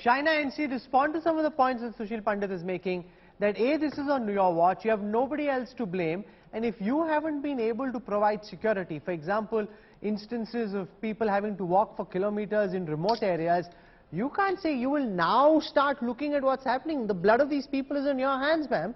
Shaina NC, respond to some of the points that Sushil Pandit is making, that A, this is on your watch, you have nobody else to blame, and if you haven't been able to provide security, for example, instances of people having to walk for kilometers in remote areas, you can't say you will now start looking at what's happening. The blood of these people is in your hands, ma'am.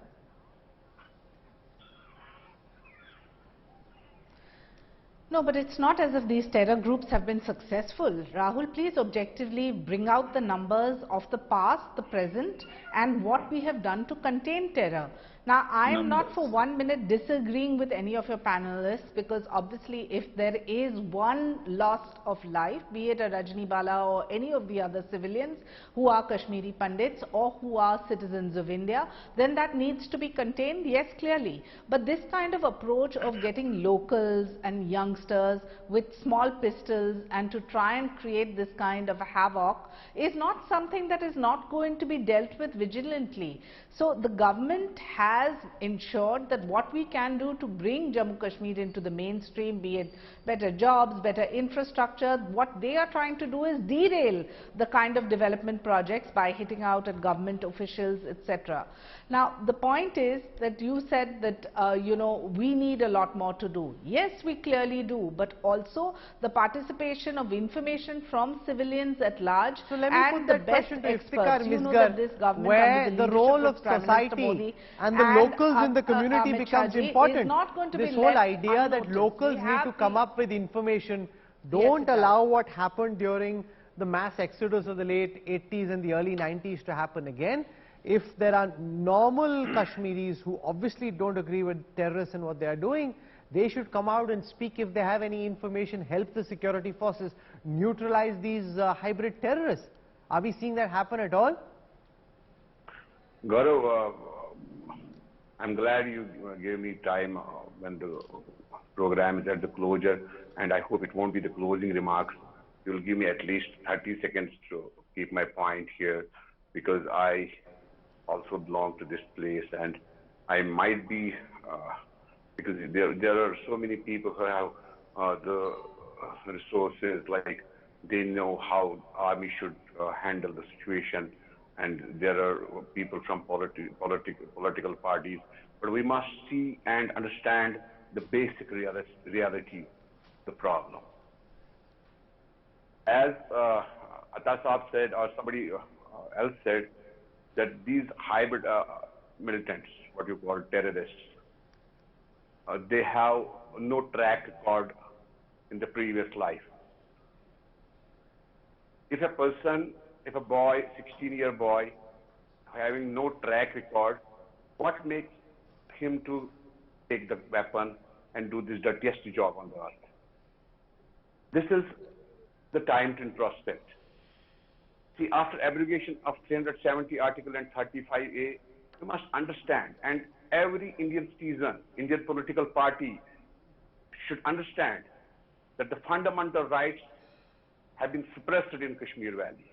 No, but it's not as if these terror groups have been successful. Rahul, please objectively bring out the numbers of the past, the present, and what we have done to contain terror. Now, I am not for 1 minute disagreeing with any of your panelists, because obviously if there is one loss of life, be it a Rajni Bala or any of the other civilians who are Kashmiri Pandits or who are citizens of India, then that needs to be contained, yes, clearly. But this kind of approach of getting locals and youngsters with small pistols and to try and create this kind of a havoc is not something that is not going to be dealt with vigilantly. So the government has ensured that what we can do to bring Jammu Kashmir into the mainstream, be it better jobs, better infrastructure, what they are trying to do is derail the kind of development projects by hitting out at government officials, etc. Now, the point is that you said that, you know, we need a lot more to do. Yes, we clearly do, but also the participation of information from civilians at large, so let me and put the that best experts. You know that this government, where under the role of Prime society Minister Modi and the locals in the community becomes important. This whole idea that locals need to come up with information, don't allow what happened during the mass exodus of the late 80s and the early 90s to happen again. If there are normal Kashmiris who obviously don't agree with terrorists and what they are doing, they should come out and speak if they have any information, help the security forces neutralize these hybrid terrorists. Are we seeing that happen at all? Gaurav, I'm glad you gave me time when the program is at the closure, and I hope it won't be the closing remarks. You'll give me at least 30 seconds to keep my point here, because I also belong to this place, and I might be, because there are so many people who have the resources, like they know how army should handle the situation, and there are people from political parties, but we must see and understand the basic reality, the problem. As Atta Saab said, or somebody else said, that these hybrid militants, what you call terrorists, they have no track record in the previous life. If a person, if a boy, 16-year boy, having no track record, what makes him to take the weapon and do this dirtiest job on the earth? This is the time to introspect. See, after abrogation of 370 Article and 35A, you must understand, and every Indian citizen, Indian political party should understand that the fundamental rights have been suppressed in Kashmir Valley.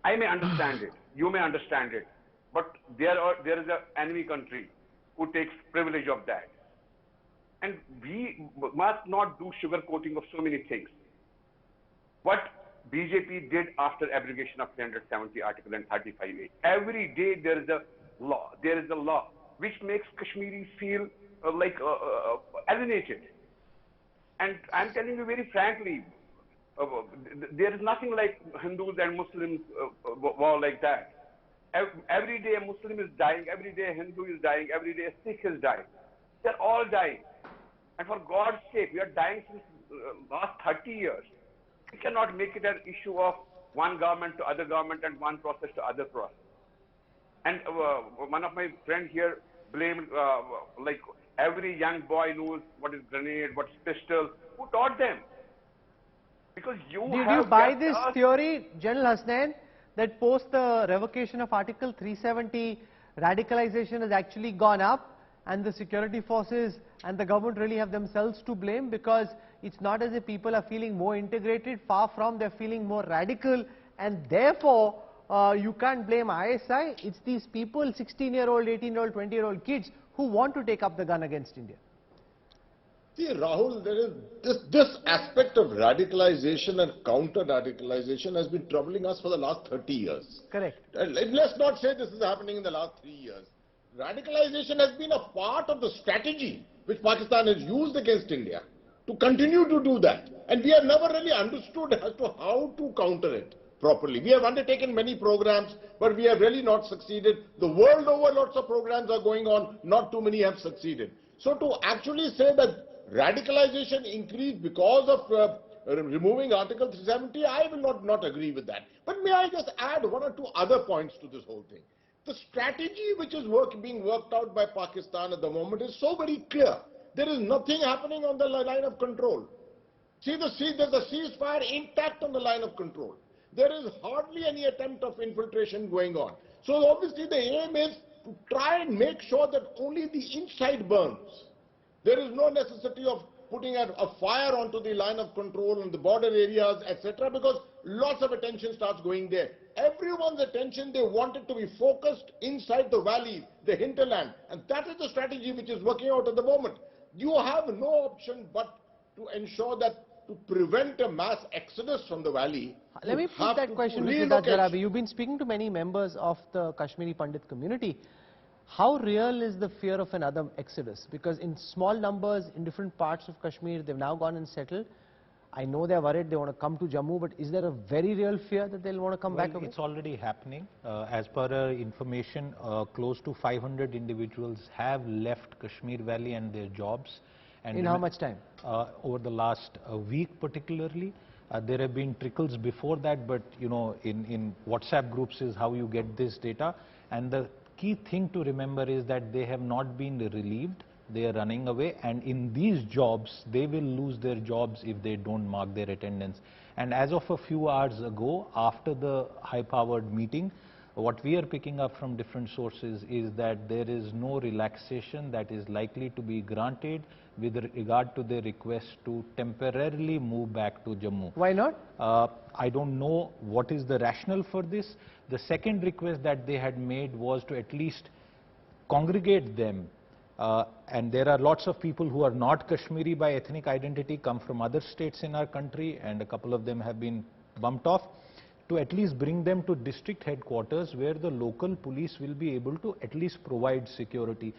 I may understand it, you may understand it, but there is an enemy country who takes privilege of that. And we must not do sugarcoating of so many things. What BJP did after abrogation of 370 Article and 35A, every day there is a law, which makes Kashmiris feel like alienated. And I'm telling you very frankly, there is nothing like Hindus and Muslims war like that. Every day a Muslim is dying, every day a Hindu is dying, every day a Sikh is dying. They're all dying. And for God's sake, we are dying since last 30 years. We cannot make it an issue of one government to other government and one process to other process. And one of my friends here blamed, like every young boy knows what is grenade, what is pistol. Who taught them? Because do you buy this theory, General Hasnain, that post the revocation of Article 370, radicalization has actually gone up and the security forces and the government really have themselves to blame, because it's not as if people are feeling more integrated, far from, they're feeling more radical, and therefore you can't blame ISI. It's these people, 16-year-old, 18-year-old, 20-year-old kids who want to take up the gun against India. See, Rahul, there is this aspect of radicalization and counter-radicalization has been troubling us for the last 30 years. Correct. Let's not say this is happening in the last 3 years. Radicalization has been a part of the strategy which Pakistan has used against India to continue to do that. And we have never really understood as to how to counter it properly. We have undertaken many programs, but we have really not succeeded. The world over, lots of programs are going on, not too many have succeeded. So to actually say that radicalization increased because of removing Article 370, I will not agree with that. But may I just add one or two other points to this whole thing. The strategy which is being worked out by Pakistan at the moment is so very clear. There is nothing happening on the line of control. There's a ceasefire intact on the line of control. There is hardly any attempt of infiltration going on. So obviously the aim is to try and make sure that only the inside burns. There is no necessity of putting a fire onto the line of control and the border areas, etc., because lots of attention starts going there. Everyone's attention, they want it to be focused inside the valley, the hinterland, and that is the strategy which is working out at the moment. You have no option but to ensure that to prevent a mass exodus from the valley. Let me put that question to Siddharth Jarabi. You've been speaking to many members of the Kashmiri Pandit community. How real is the fear of another exodus? Because in small numbers in different parts of Kashmir, they've now gone and settled. I know they're worried they want to come to Jammu, but is there a very real fear that they'll want to come back away? It's already happening. As per information, close to 500 individuals have left Kashmir Valley and their jobs. And in how much time? Over the last week particularly. There have been trickles before that, but you know, in WhatsApp groups is how you get this data. And the key thing to remember is that they have not been relieved. They are running away, and in these jobs, they will lose their jobs if they don't mark their attendance. And as of a few hours ago, after the high-powered meeting, what we are picking up from different sources is that there is no relaxation that is likely to be granted with regard to their request to temporarily move back to Jammu. Why not? I don't know what is the rationale for this. The second request that they had made was to at least congregate them. And there are lots of people who are not Kashmiri by ethnic identity, come from other states in our country, and a couple of them have been bumped off, to at least bring them to district headquarters where the local police will be able to at least provide security.